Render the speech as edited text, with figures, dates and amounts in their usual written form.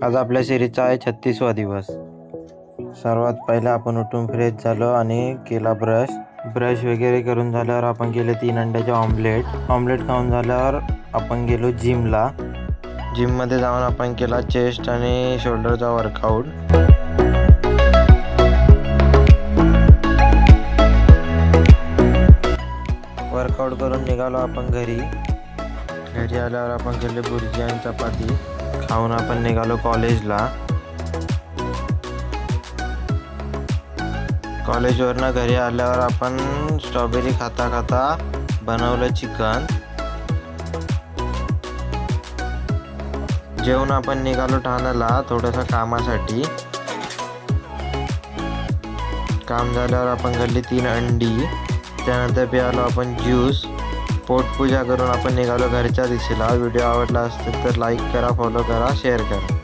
आज आपल्या सिरीजचा आहे 36वा दिवस. सर्वात पहिले आपण उठून फ्रेश झालो आणि केला ब्रश वगैरे करून झाल्यावर आपण केले 3 अंड्याचे ऑमलेट खाऊन झाल्यावर आपण गेलो जिमला. जिममध्ये जाऊन आपण केला चेस्ट आणि शोल्डरचा वर्कआउट. वर्कआउट करून निघालो आपण घरी आल्यावर आपण केले भुर्जी आणि चपाती खाऊन आपण निघालो कॉलेजला. कॉलेजवरनं घरी आल्यावर आपण स्ट्रॉबेरी खाता बनवलं चिकन. जेवून आपण निघालो ठाण्याला थोडंसं कामासाठी. काम झाल्यावर आपण खाल्ली 3 अंडी. त्यानंतर प्यालो आपण ज्यूस. पोटपूजा करून आपण निघालो घरच्या दिशेला. व्हिडिओ आवडला असेल तर लाईक करा, फॉलो करा, शेअर करा.